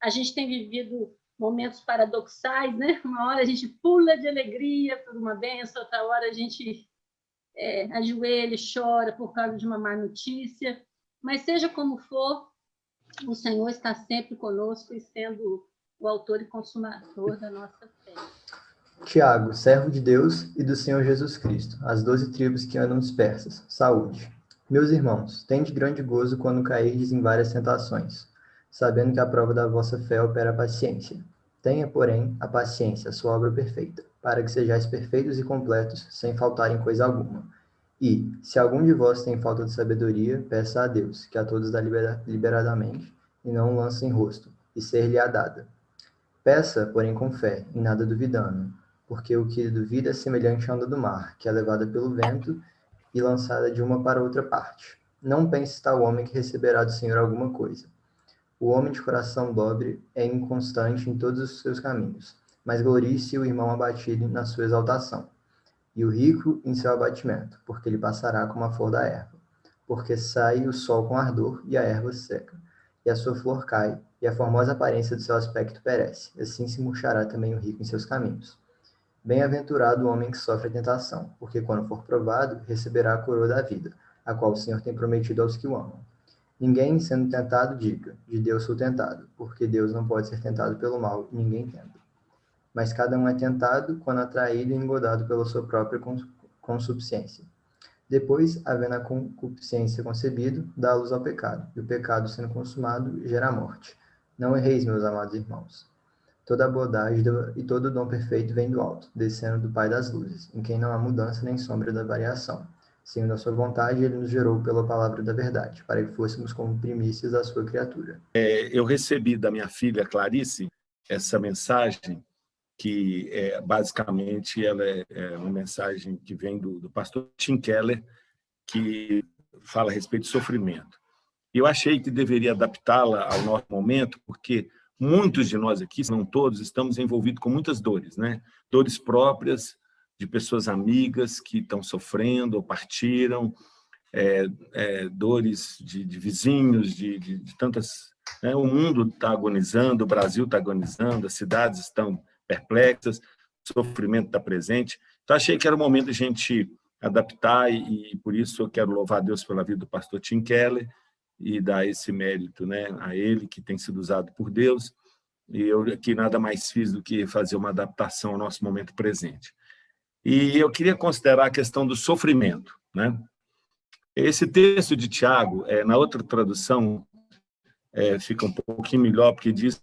a gente tem vivido momentos paradoxais, né? Uma hora a gente pula de alegria por uma bênção, outra hora a gente ajoelha e chora por causa de uma má notícia. Mas seja como for, o Senhor está sempre conosco e sendo o autor e consumador da nossa fé. Tiago, servo de Deus e do Senhor Jesus Cristo, as 12 tribos que andam dispersas, saúde. Meus irmãos, tende grande gozo quando cairdes em várias tentações, sabendo que a prova da vossa fé opera a paciência. Tenha, porém, a paciência, a sua obra perfeita, para que sejais perfeitos e completos, sem faltar em coisa alguma. E, se algum de vós tem falta de sabedoria, peça a Deus, que a todos dá liberadamente, e não lança em rosto, e ser-lhe-á dada. Peça, porém, com fé, em nada duvidando, porque o que duvida é semelhante à onda do mar, que é levada pelo vento e lançada de uma para outra parte. Não pense tal homem que receberá do Senhor alguma coisa. O homem de coração dobre é inconstante em todos os seus caminhos, mas glorie-se o irmão abatido na sua exaltação, e o rico em seu abatimento, porque ele passará como a flor da erva. Porque sai o sol com ardor e a erva seca, e a sua flor cai, e a formosa aparência do seu aspecto perece. Assim se murchará também o rico em seus caminhos. Bem-aventurado o homem que sofre a tentação, porque quando for provado, receberá a coroa da vida, a qual o Senhor tem prometido aos que o amam. Ninguém, sendo tentado, diga, de Deus sou tentado, porque Deus não pode ser tentado pelo mal, e ninguém tenta. Mas cada um é tentado quando atraído e engodado pela sua própria concupiscência. Depois, havendo a concupiscência concebido, dá luz ao pecado, e o pecado, sendo consumado, gera a morte. Não erreis, meus amados irmãos. Toda a bondade e todo o dom perfeito vem do alto, descendo do Pai das luzes, em quem não há mudança nem sombra da variação. Segundo a sua vontade, ele nos gerou pela palavra da verdade, para que fôssemos como primícias da sua criatura. Eu recebi da minha filha Clarice essa mensagem, que basicamente ela é uma mensagem que vem do pastor Tim Keller, que fala a respeito de sofrimento. Eu achei que deveria adaptá-la ao nosso momento, porque muitos de nós aqui, se não todos, estamos envolvidos com muitas dores, né? Dores próprias de pessoas amigas que estão sofrendo ou partiram, dores de vizinhos, de tantas... Né? O mundo está agonizando, o Brasil está agonizando, as cidades estão perplexas, o sofrimento está presente. Então, achei que era o momento de a gente adaptar e por isso eu quero louvar a Deus pela vida do pastor Tim Keller e dar esse mérito, né, a ele, que tem sido usado por Deus, e eu aqui nada mais fiz do que fazer uma adaptação ao nosso momento presente. E eu queria considerar a questão do sofrimento, né? Esse texto de Tiago, na outra tradução, fica um pouquinho melhor, porque diz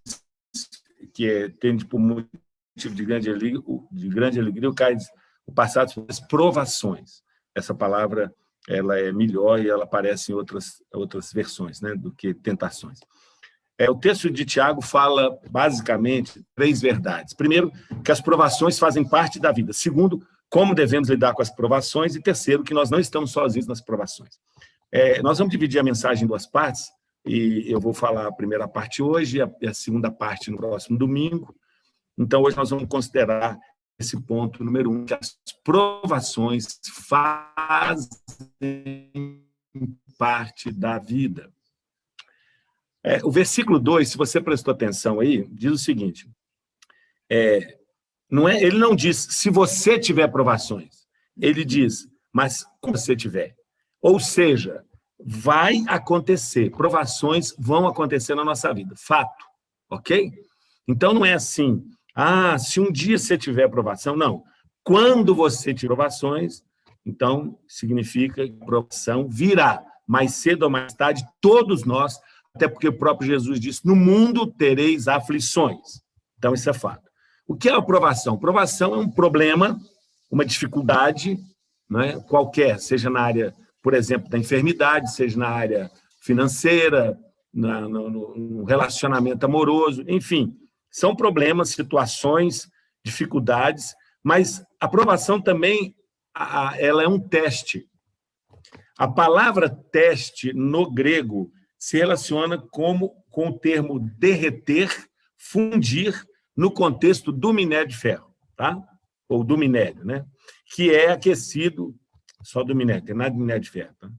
que tende por motivo de grande alegria o passado por provações. Essa palavra ela é melhor e ela aparece em outras versões, né, do que tentações. O texto de Tiago fala, basicamente, 3 verdades. Primeiro, que as provações fazem parte da vida. Segundo, como devemos lidar com as provações. E terceiro, que nós não estamos sozinhos nas provações. Nós vamos dividir a mensagem em 2 partes, e eu vou falar a primeira parte hoje e a segunda parte no próximo domingo. Então, hoje nós vamos considerar esse ponto número 1, que as provações fazem parte da vida. O versículo 2, se você prestou atenção aí, diz o seguinte, ele não diz se você tiver provações, ele diz, mas como você tiver. Ou seja, vai acontecer, provações vão acontecer na nossa vida, fato, ok? Então não é assim, se um dia você tiver provação, não. Quando você tiver provações, então significa que a provação virá, mais cedo ou mais tarde, todos nós, até porque o próprio Jesus disse, no mundo tereis aflições. Então isso é fato. O que é a provação? Provação é um problema, uma dificuldade, né, qualquer, seja na área, por exemplo, da enfermidade, seja na área financeira, no relacionamento amoroso, enfim, são problemas, situações, dificuldades, mas a provação também ela é um teste. A palavra teste, no grego, se relaciona com o termo derreter, fundir, no contexto do minério de ferro, tá? Ou do minério, né? Que é aquecido, só do minério, tem nada de minério de ferro, tá?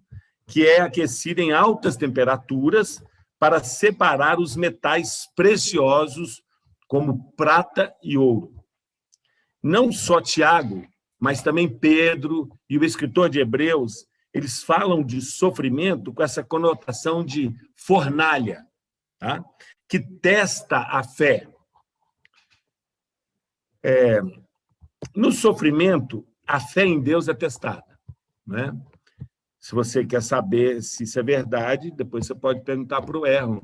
Que é aquecido em altas temperaturas para separar os metais preciosos, como prata e ouro. Não só Tiago, mas também Pedro e o escritor de Hebreus, eles falam de sofrimento com essa conotação de fornalha, tá? Que testa a fé. No sofrimento, a fé em Deus é testada, né? Se você quer saber se isso é verdade, depois você pode perguntar para o Erlon,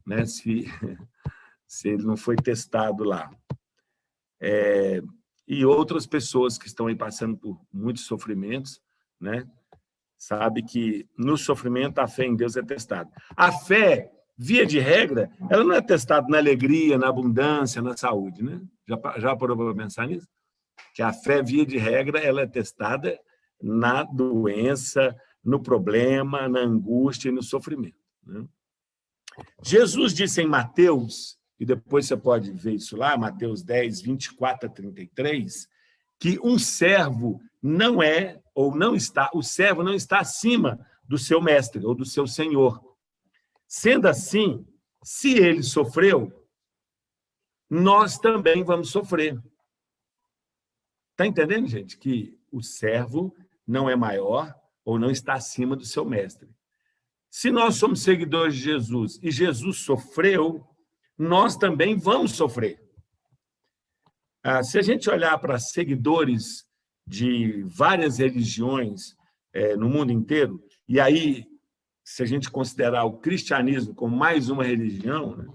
né? Se ele não foi testado lá. E outras pessoas que estão aí passando por muitos sofrimentos, né? Sabe que no sofrimento a fé em Deus é testada. A fé, via de regra, ela não é testada na alegria, na abundância, na saúde, né? Já parou para pensar nisso? Que a fé, via de regra, ela é testada na doença, no problema, na angústia e no sofrimento, né? Jesus disse em Mateus, e depois você pode ver isso lá, Mateus 10, 24 a 33, que um servo não é, ou não está, o servo não está acima do seu mestre ou do seu senhor. Sendo assim, se ele sofreu, nós também vamos sofrer. Está entendendo, gente? Que o servo não é maior ou não está acima do seu mestre. Se nós somos seguidores de Jesus e Jesus sofreu, nós também vamos sofrer. Se a gente olhar para seguidores de várias religiões no mundo inteiro, e aí, se a gente considerar o cristianismo como mais uma religião, né,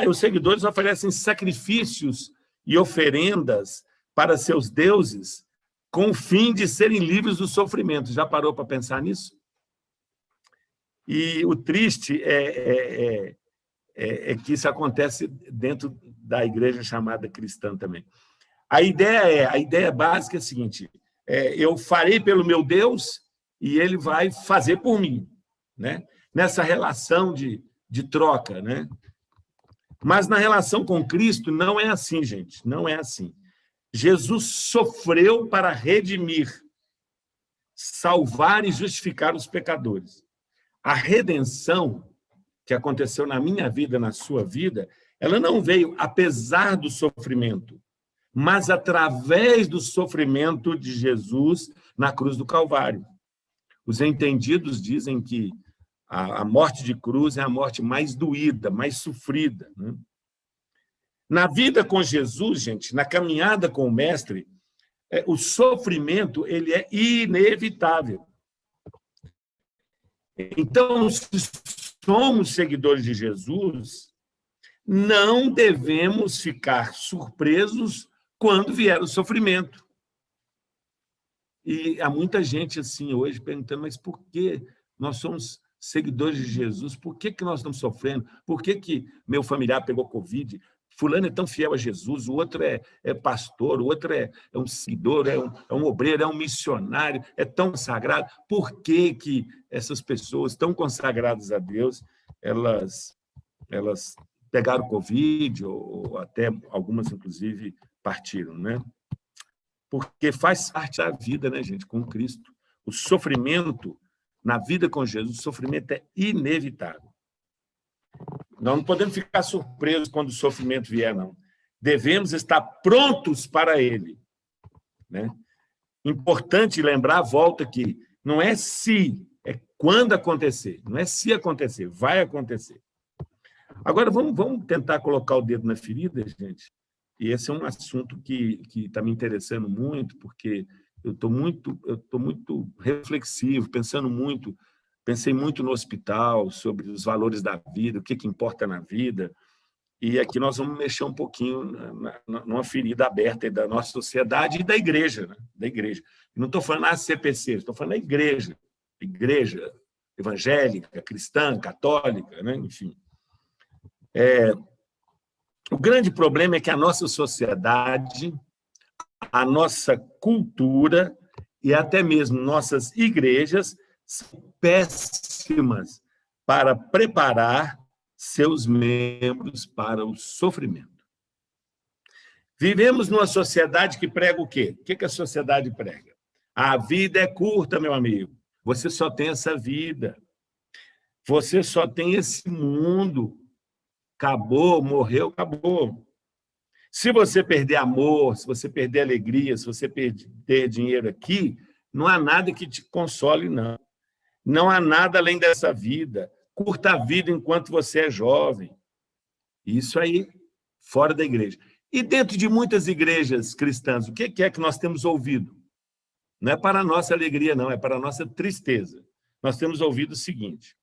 os seguidores oferecem sacrifícios e oferendas para seus deuses com o fim de serem livres do sofrimento. Já parou para pensar nisso? E o triste é que isso acontece dentro da igreja chamada cristã também. A ideia básica é a seguinte: eu farei pelo meu Deus e ele vai fazer por mim, né? Nessa relação de troca, né? Mas na relação com Cristo não é assim, gente, não é assim. Jesus sofreu para redimir, salvar e justificar os pecadores. A redenção que aconteceu na minha vida, na sua vida, ela não veio apesar do sofrimento, mas através do sofrimento de Jesus na cruz do Calvário. Os entendidos dizem que a morte de cruz é a morte mais doída, mais sofrida, né? Na vida com Jesus, gente, na caminhada com o Mestre, o sofrimento ele é inevitável. Então, se somos seguidores de Jesus, não devemos ficar surpresos quando vier o sofrimento. E há muita gente assim hoje perguntando, mas por que nós somos seguidores de Jesus? Por que nós estamos sofrendo? Por que meu familiar pegou Covid? Fulano é tão fiel a Jesus, o outro é pastor, o outro é um seguidor, é um obreiro, é um missionário, é tão sagrado. Por que essas pessoas tão consagradas a Deus, elas pegaram Covid, ou até algumas, inclusive, partiram, né? Porque faz parte da vida, né, gente, com Cristo. O sofrimento, na vida com Jesus, o sofrimento é inevitável. Nós não podemos ficar surpresos quando o sofrimento vier, não. Devemos estar prontos para ele, né? Importante lembrar, volta aqui, não é se, é quando acontecer. Não é se acontecer, vai acontecer. Agora, vamos tentar colocar o dedo na ferida, gente. E esse é um assunto que está me interessando muito, porque eu estou muito reflexivo, pensei muito no hospital, sobre os valores da vida, o que importa na vida. E aqui nós vamos mexer um pouquinho numa ferida aberta da nossa sociedade e da igreja, né? Da igreja. Eu não estou falando da CPC, estou falando da igreja evangélica, cristã, católica, né? Enfim. O grande problema é que a nossa sociedade, a nossa cultura e até mesmo nossas igrejas são péssimas para preparar seus membros para o sofrimento. Vivemos numa sociedade que prega o quê? O que a sociedade prega? A vida é curta, meu amigo. Você só tem essa vida. Você só tem esse mundo. Acabou, morreu, acabou. Se você perder amor, se você perder alegria, se você perder dinheiro aqui, não há nada que te console, não. Não há nada além dessa vida. Curta a vida enquanto você é jovem. Isso aí, fora da igreja. E dentro de muitas igrejas cristãs, o que é que nós temos ouvido? Não é para a nossa alegria, não, é para a nossa tristeza. Nós temos ouvido o seguinte: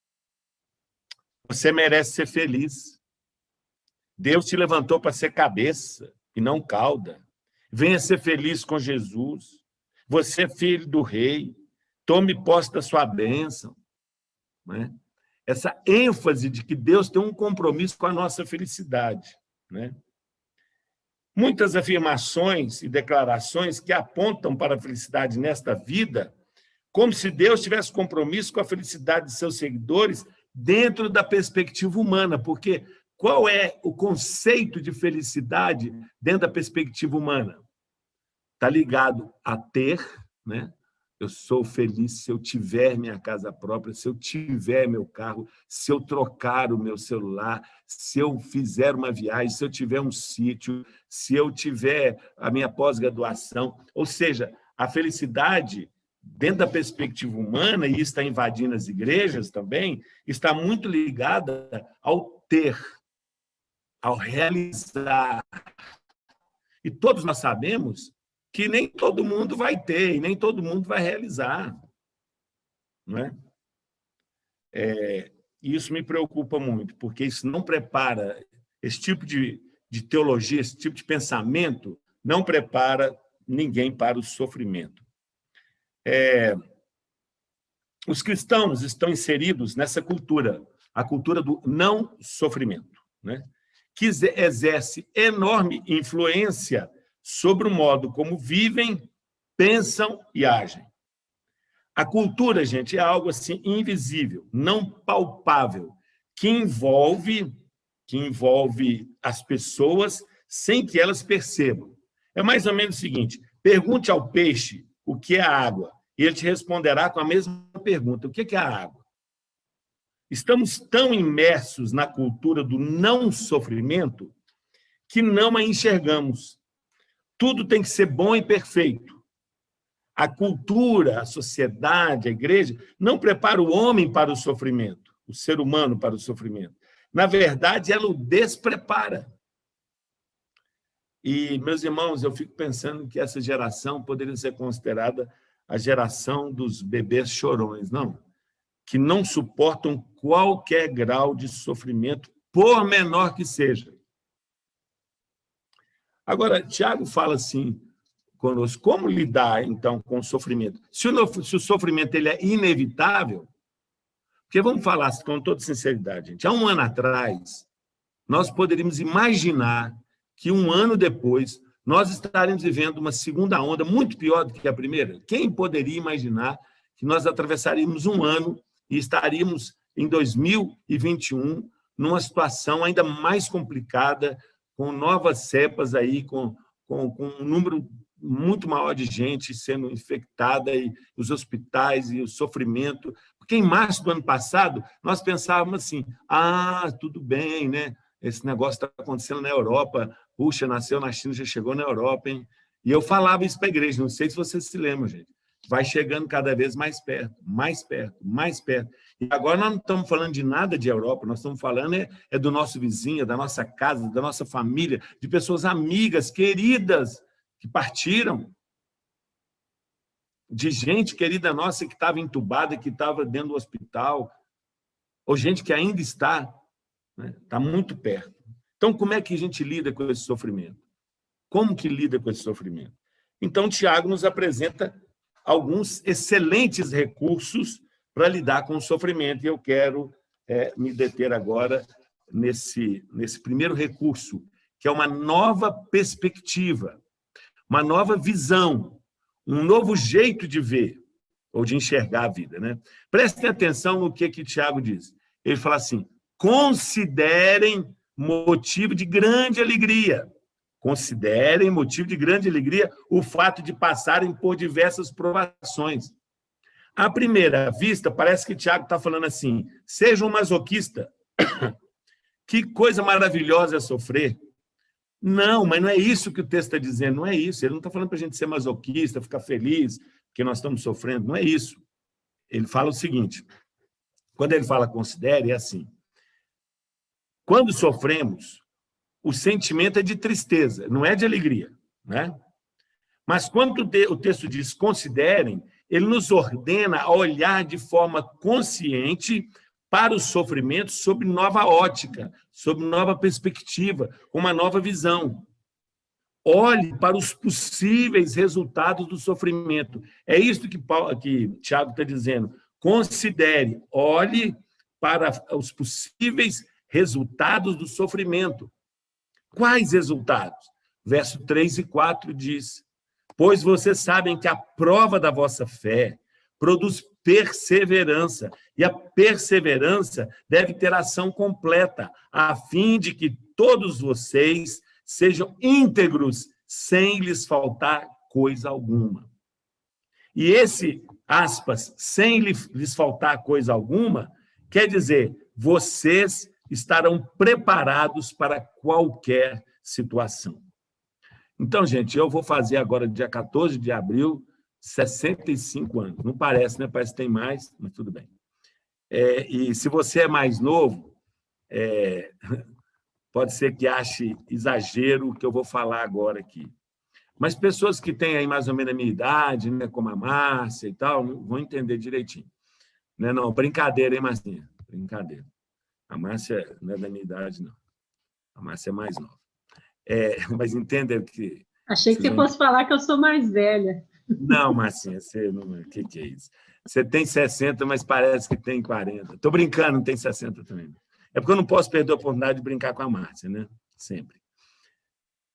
você merece ser feliz. Deus te levantou para ser cabeça e não cauda. Venha ser feliz com Jesus. Você é filho do rei. Tome posse da sua bênção. Né? Essa ênfase de que Deus tem um compromisso com a nossa felicidade. Né? Muitas afirmações e declarações que apontam para a felicidade nesta vida, como se Deus tivesse compromisso com a felicidade de seus seguidores dentro da perspectiva humana, porque qual é o conceito de felicidade dentro da perspectiva humana? Está ligado a ter, né? Eu sou feliz se eu tiver minha casa própria, se eu tiver meu carro, se eu trocar o meu celular, se eu fizer uma viagem, se eu tiver um sítio, se eu tiver a minha pós-graduação. Ou seja, a felicidade, dentro da perspectiva humana, e está invadindo as igrejas também, está muito ligada ao ter, ao realizar. E todos nós sabemos que nem todo mundo vai ter e nem todo mundo vai realizar. Não é? Isso me preocupa muito, porque isso não prepara, esse tipo de teologia, esse tipo de pensamento, não prepara ninguém para o sofrimento. Os cristãos estão inseridos nessa cultura, a cultura do não sofrimento, né? Que exerce enorme influência sobre o modo como vivem, pensam e agem. A cultura, gente, é algo assim invisível, não palpável, que envolve as pessoas sem que elas percebam. É mais ou menos o seguinte: pergunte ao peixe o que é a água, e ele te responderá com a mesma pergunta: o que é a água? Estamos tão imersos na cultura do não sofrimento que não a enxergamos. Tudo tem que ser bom e perfeito. A cultura, a sociedade, a igreja, não prepara o homem para o sofrimento, o ser humano para o sofrimento. Na verdade, ela o desprepara. E, meus irmãos, eu fico pensando que essa geração poderia ser considerada a geração dos bebês chorões, não? Que não suportam qualquer grau de sofrimento, por menor que seja. Agora, Tiago fala assim conosco: como lidar, então, com o sofrimento? Se o sofrimento ele é inevitável, porque vamos falar com toda sinceridade, gente, há um ano atrás, nós poderíamos imaginar que um ano depois nós estaríamos vivendo uma segunda onda muito pior do que a primeira? Quem poderia imaginar que nós atravessaríamos um ano e estaríamos em 2021 numa situação ainda mais complicada, com novas cepas aí, com um número muito maior de gente sendo infectada, e os hospitais e o sofrimento? Porque em março do ano passado, nós pensávamos assim: tudo bem, né? Esse negócio está acontecendo na Europa, puxa, nasceu na China, já chegou na Europa, hein? E eu falava isso para a igreja, não sei se vocês se lembram, gente. Vai chegando cada vez mais perto, mais perto, mais perto. E agora nós não estamos falando de nada de Europa, nós estamos falando do nosso vizinho, da nossa casa, da nossa família, de pessoas amigas, queridas, que partiram, de gente querida nossa que estava entubada, que estava dentro do hospital, ou gente que ainda está, né? Está muito perto. Então, como é que a gente lida com esse sofrimento? Como que lida com esse sofrimento? Então, Tiago nos apresenta alguns excelentes recursos para lidar com o sofrimento, e eu quero me deter agora nesse primeiro recurso, que é uma nova perspectiva, uma nova visão, um novo jeito de ver ou de enxergar a vida, né? Prestem atenção no que Tiago diz. Ele fala assim: considerem motivo de grande alegria. Considerem motivo de grande alegria o fato de passarem por diversas provações. À primeira vista, parece que Tiago está falando assim, seja um masoquista. Que coisa maravilhosa é sofrer. Não, mas não é isso que o texto está dizendo, não é isso. Ele não está falando para a gente ser masoquista, ficar feliz, porque nós estamos sofrendo, não é isso. Ele fala o seguinte, quando ele fala considere, é assim, quando sofremos, o sentimento é de tristeza, não é de alegria, né? Mas quando o texto diz considerem, ele nos ordena a olhar de forma consciente para os sofrimentos sob nova ótica, sob nova perspectiva, com uma nova visão. Olhe para os possíveis resultados do sofrimento. É isso que Tiago está dizendo. Considere, olhe para os possíveis resultados do sofrimento. Quais resultados? Verso 3 e 4 diz, pois vocês sabem que a prova da vossa fé produz perseverança, e a perseverança deve ter ação completa, a fim de que todos vocês sejam íntegros, sem lhes faltar coisa alguma. E esse, aspas, sem lhes faltar coisa alguma, quer dizer, vocês estarão preparados para qualquer situação. Então, gente, eu vou fazer agora, dia 14 de abril, 65 anos. Não parece, né? Parece que tem mais, mas tudo bem. E se você é mais novo, pode ser que ache exagero o que eu vou falar agora aqui. Mas pessoas que têm aí mais ou menos a minha idade, né, como a Márcia e tal, vão entender direitinho. Não é não, brincadeira, hein, Marcinha? Brincadeira. A Márcia não é da minha idade, não. A Márcia é mais nova. Mas entendem que... Achei que você fosse falar que eu sou mais velha. Não, Marcinha, você não... O que é isso? Você tem 60, mas parece que tem 40. Estou brincando, não tem 60 também. É porque eu não posso perder a oportunidade de brincar com a Márcia, né? Sempre.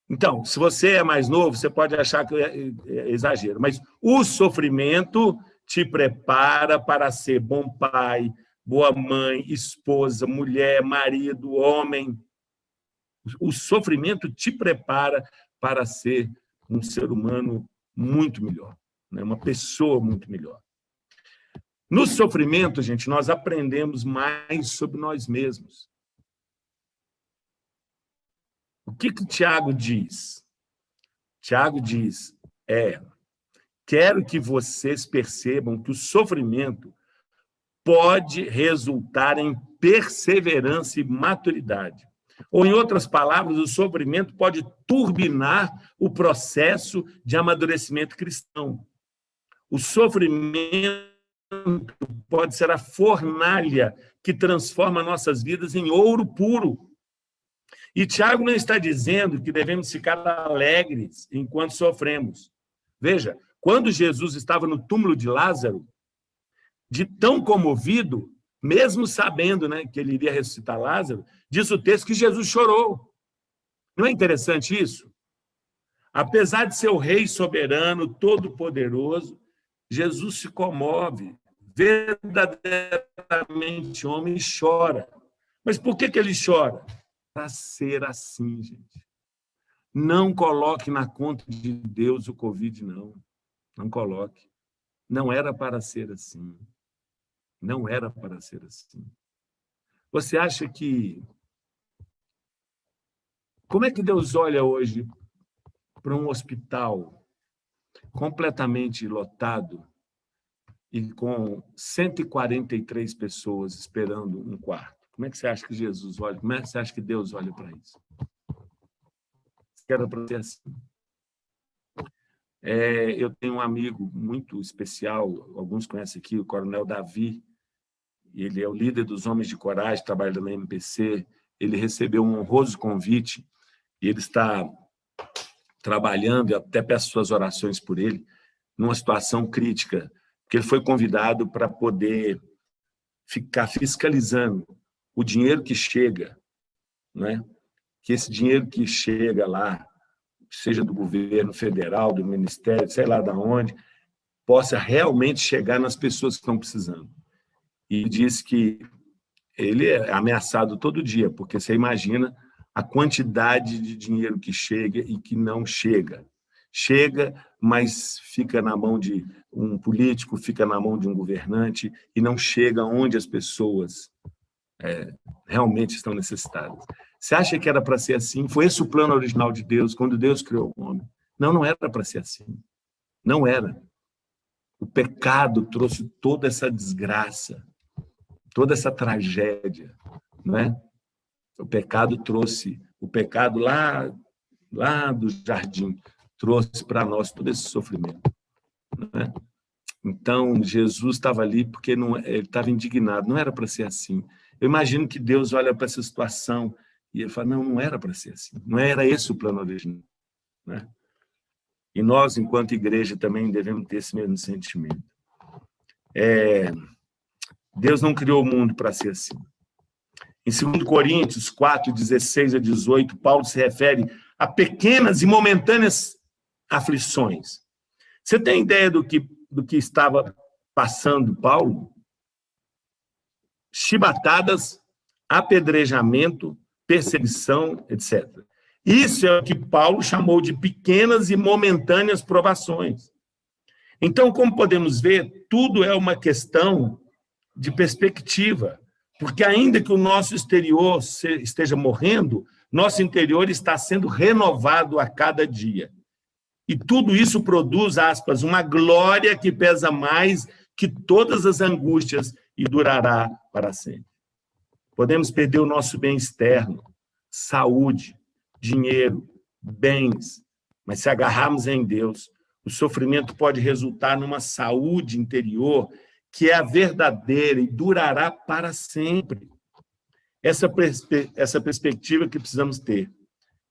Então, se você é mais novo, você pode achar que é exagero, mas o sofrimento te prepara para ser bom pai, boa mãe, esposa, mulher, marido, homem. O sofrimento te prepara para ser um ser humano muito melhor, né? Uma pessoa muito melhor. No sofrimento, gente, nós aprendemos mais sobre nós mesmos. O que Tiago diz? Tiago diz, quero que vocês percebam que o sofrimento pode resultar em perseverança e maturidade. Ou, em outras palavras, o sofrimento pode turbinar o processo de amadurecimento cristão. O sofrimento pode ser a fornalha que transforma nossas vidas em ouro puro. E Tiago não está dizendo que devemos ficar alegres enquanto sofremos. Veja, quando Jesus estava no túmulo de Lázaro, de tão comovido, mesmo sabendo, né, que ele iria ressuscitar Lázaro, diz o texto que Jesus chorou. Não é interessante isso? Apesar de ser o rei soberano, todo-poderoso, Jesus se comove, verdadeiramente homem, e chora. Mas por que ele chora? Para ser assim, gente. Não coloque na conta de Deus o Covid, não. Não coloque. Não era para ser assim. Não era para ser assim. Você acha que... Como é que Deus olha hoje para um hospital completamente lotado e com 143 pessoas esperando um quarto? Como é que você acha que Jesus olha? Como é que você acha que Deus olha para isso? Era para ser assim. Eu tenho um amigo muito especial, alguns conhecem aqui, o Coronel Davi. Ele é o líder dos Homens de Coragem, trabalha na MPC. Ele recebeu um honroso convite e ele está trabalhando, e até peço suas orações por ele, numa situação crítica, porque ele foi convidado para poder ficar fiscalizando o dinheiro que chega, né? Que esse dinheiro que chega lá, seja do governo federal, do ministério, sei lá de onde, possa realmente chegar nas pessoas que estão precisando. E diz que ele é ameaçado todo dia, porque você imagina a quantidade de dinheiro que chega e que não chega. chega, mas fica na mão de um político, fica na mão de um governante e não chega onde as pessoas realmente estão necessitadas. Você acha que era para ser assim? Foi esse o plano original de Deus, quando Deus criou o homem? Não, não era para ser assim. Não era. O pecado trouxe toda essa desgraça, toda essa tragédia, não é? O pecado trouxe, o pecado lá do jardim, trouxe para nós todo esse sofrimento, não é? Então, Jesus estava ali porque ele estava indignado, não era para ser assim. Eu imagino que Deus olha para essa situação e ele fala, não, não era para ser assim, não era esse o plano original, né? E nós, enquanto igreja, também devemos ter esse mesmo sentimento. Deus não criou o mundo para ser assim. Em 2 Coríntios 4, 16 a 18, Paulo se refere a pequenas e momentâneas aflições. Você tem ideia do que estava passando Paulo? Chibatadas, apedrejamento, perseguição, etc. Isso é o que Paulo chamou de pequenas e momentâneas provações. Então, como podemos ver, tudo é uma questão de perspectiva, porque ainda que o nosso exterior esteja morrendo, nosso interior está sendo renovado a cada dia. E tudo isso produz, aspas, uma glória que pesa mais que todas as angústias e durará para sempre. Podemos perder o nosso bem externo, saúde, dinheiro, bens, mas se agarrarmos em Deus, o sofrimento pode resultar numa saúde interior que é a verdadeira e durará para sempre. Essa perspectiva que precisamos ter.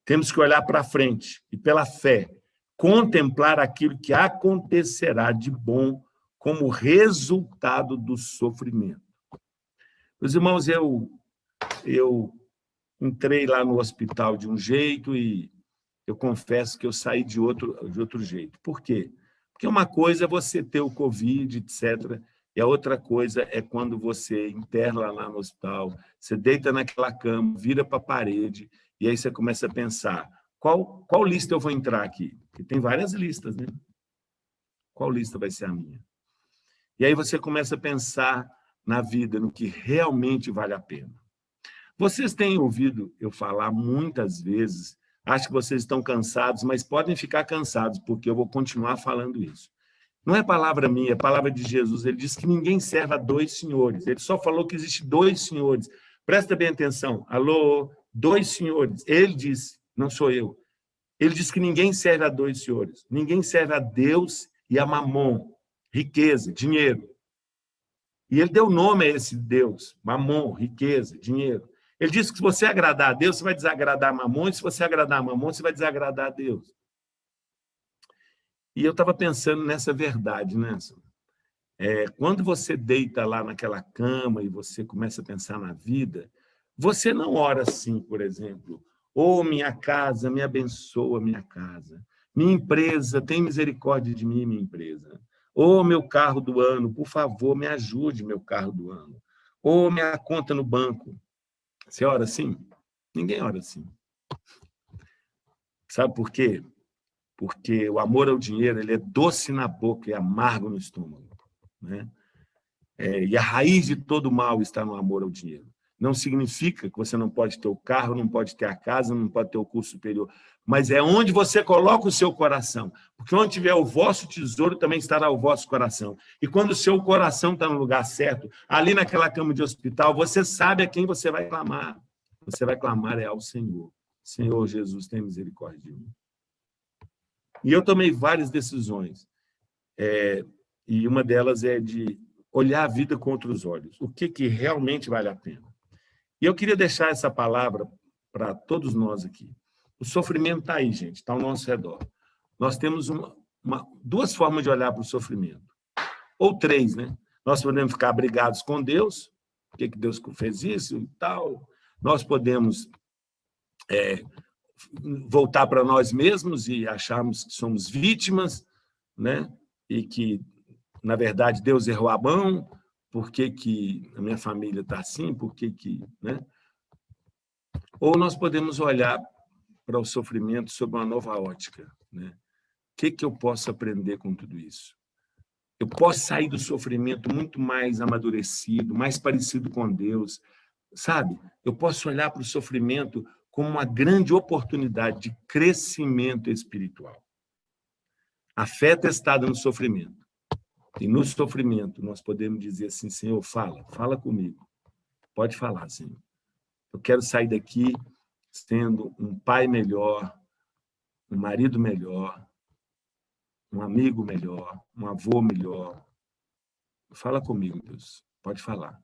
Temos que olhar para frente e, pela fé, contemplar aquilo que acontecerá de bom como resultado do sofrimento. Meus irmãos, eu entrei lá no hospital de um jeito e eu confesso que eu saí de outro jeito. Por quê? Porque uma coisa é você ter o Covid, etc., e a outra coisa é quando você interna lá no hospital, você deita naquela cama, vira para a parede, e aí você começa a pensar, qual lista eu vou entrar aqui? Porque tem várias listas, né? Qual lista vai ser a minha? E aí você começa a pensar na vida, no que realmente vale a pena. Vocês têm ouvido eu falar muitas vezes, acho que vocês estão cansados, mas podem ficar cansados, porque eu vou continuar falando isso. Não é palavra minha, é palavra de Jesus. Ele diz que ninguém serve a dois senhores. Ele só falou que existe dois senhores. Presta bem atenção. Alô, dois senhores. Ele disse, não sou eu. Ele diz que ninguém serve a dois senhores. Ninguém serve a Deus e a Mamon, riqueza, dinheiro. E ele deu nome a esse Deus, Mamon, riqueza, dinheiro. Ele disse que se você agradar a Deus, você vai desagradar a Mamon, e se você agradar a Mamon, você vai desagradar a Deus. E eu estava pensando nessa verdade, né? Quando você deita lá naquela cama e você começa a pensar na vida, você não ora assim, por exemplo, minha casa, me abençoa minha casa. Minha empresa, tem misericórdia de mim, minha empresa. Meu carro do ano, por favor, me ajude, meu carro do ano. Minha conta no banco. Você ora assim? Ninguém ora assim. Sabe por quê? Porque o amor ao dinheiro ele é doce na boca e amargo no estômago, né? E a raiz de todo mal está no amor ao dinheiro. Não significa que você não pode ter o carro, não pode ter a casa, não pode ter o curso superior, mas é onde você coloca o seu coração, porque onde tiver o vosso tesouro, também estará o vosso coração. E quando o seu coração está no lugar certo, ali naquela cama de hospital, você sabe a quem você vai clamar. Você vai clamar ao Senhor. Senhor Jesus, tem misericórdia de mim. E eu tomei várias decisões, e uma delas é de olhar a vida com outros olhos, o que realmente vale a pena. E eu queria deixar essa palavra para todos nós aqui. O sofrimento está aí, gente, está ao nosso redor. Nós temos duas formas de olhar para o sofrimento, ou três, né? Nós podemos ficar brigados com Deus, por que Deus fez isso e tal. Nós podemos voltar para nós mesmos e acharmos que somos vítimas, né? E que, na verdade, Deus errou a mão, por que a minha família está assim, né? Ou nós podemos olhar para o sofrimento sob uma nova ótica, né? que eu posso aprender com tudo isso? Eu posso sair do sofrimento muito mais amadurecido, mais parecido com Deus, sabe? Eu posso olhar para o sofrimento como uma grande oportunidade de crescimento espiritual. A fé é testada no sofrimento. E no sofrimento nós podemos dizer assim, Senhor, fala comigo. Pode falar, Senhor. Eu quero sair daqui sendo um pai melhor, um marido melhor, um amigo melhor, um avô melhor. Fala comigo, Deus. Pode falar.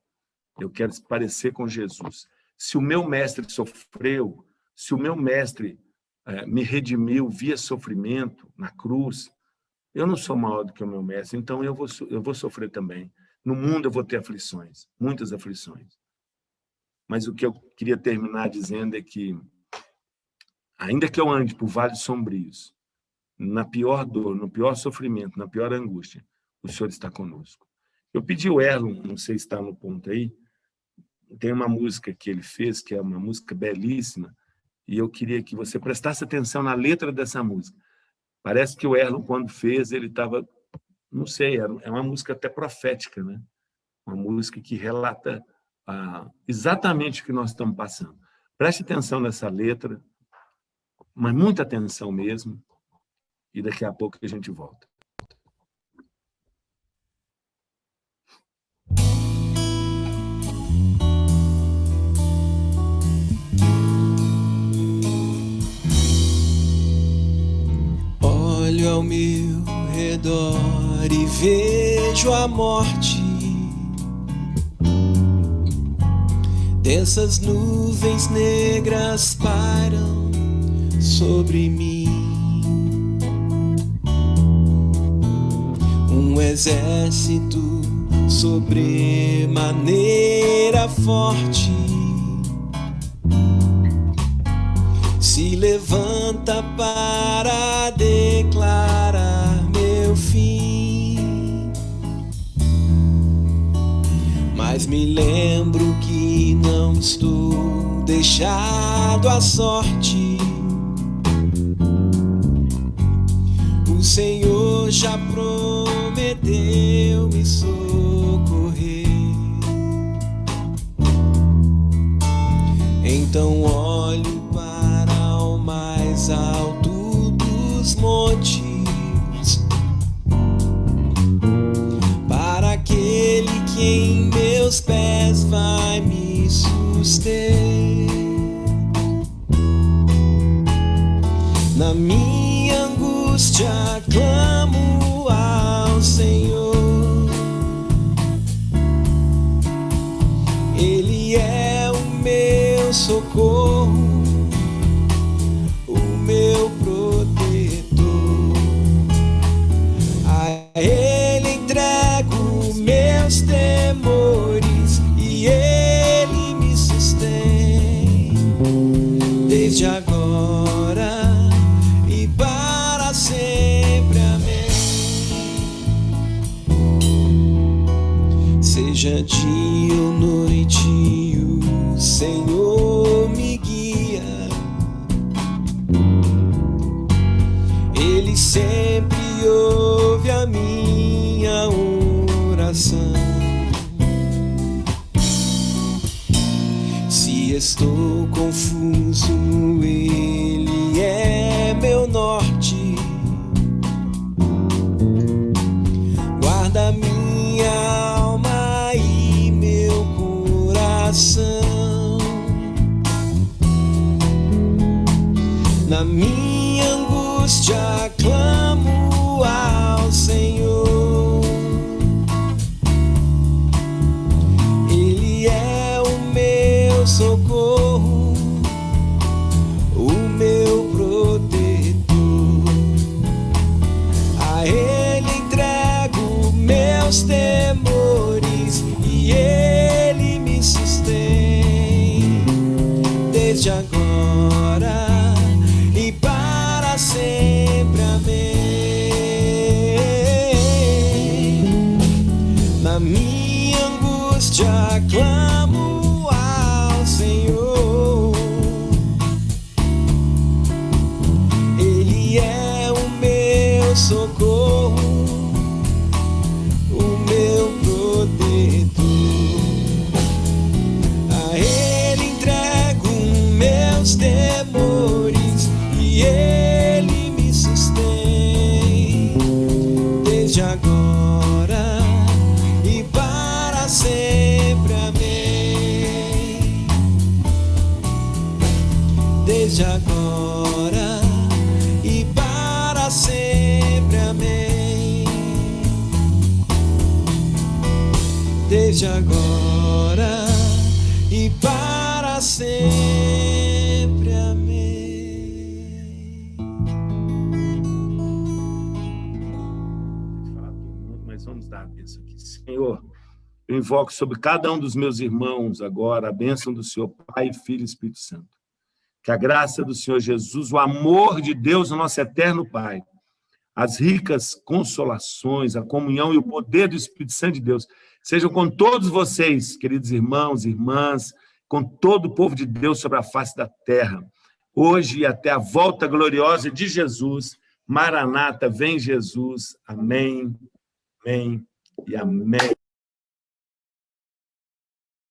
Eu quero se parecer com Jesus. Se o meu mestre sofreu, se o meu mestre me redimiu via sofrimento na cruz, eu não sou maior do que o meu mestre, então eu vou sofrer também. No mundo eu vou ter aflições, muitas aflições. Mas o que eu queria terminar dizendo é que, ainda que eu ande por vales sombrios, na pior dor, no pior sofrimento, na pior angústia, o Senhor está conosco. Eu pedi o Erlon, não sei se está no ponto aí, tem uma música que ele fez, que é uma música belíssima, e eu queria que você prestasse atenção na letra dessa música. Parece que o Erlon, quando fez, ele estava, não sei, é uma música até profética, né? Uma música que relata exatamente o que nós estamos passando. Preste atenção nessa letra, mas muita atenção mesmo, e daqui a pouco a gente volta. Olho ao meu redor e vejo a morte. Densas nuvens negras pairam sobre mim. Um exército sobremaneira forte se levanta para declarar meu fim. Mas me lembro que não estou deixado à sorte. O Senhor já prometeu me socorrer. Então olho para o mais alto dos montes, para aquele que em meus pés vai me suster. Na minha angústia clamo ao Senhor. Ele é o meu socorro, o meu protetor. A Ele entrego meus temores e Ele me sustém. Desde agora e para sempre, amém. Seja dia ou noite, o Senhor me guia. Ele sempre ouve a minha oração. Se estou confuso, Ele é meu norte. Guarda minha alma e meu coração. Na minha angústia clamo ao Senhor. Ele é o meu socorro, o meu protetor. A Ele entrego meus temores e Ele me sustém. Desde agora e para sempre, amém. Na minha angústia clamo ao Senhor. Ele é o meu desde agora e para sempre. Amém. Desde agora e para sempre. Amém. Mas vamos dar a bênção aqui. Senhor, eu invoco sobre cada um dos meus irmãos agora a bênção do Senhor, Pai, Filho e Espírito Santo. Que a graça do Senhor Jesus, o amor de Deus, o nosso eterno Pai, as ricas consolações, a comunhão e o poder do Espírito Santo de Deus sejam com todos vocês, queridos irmãos e irmãs, com todo o povo de Deus sobre a face da terra, hoje e até a volta gloriosa de Jesus. Maranata, vem Jesus. Amém, amém e amém.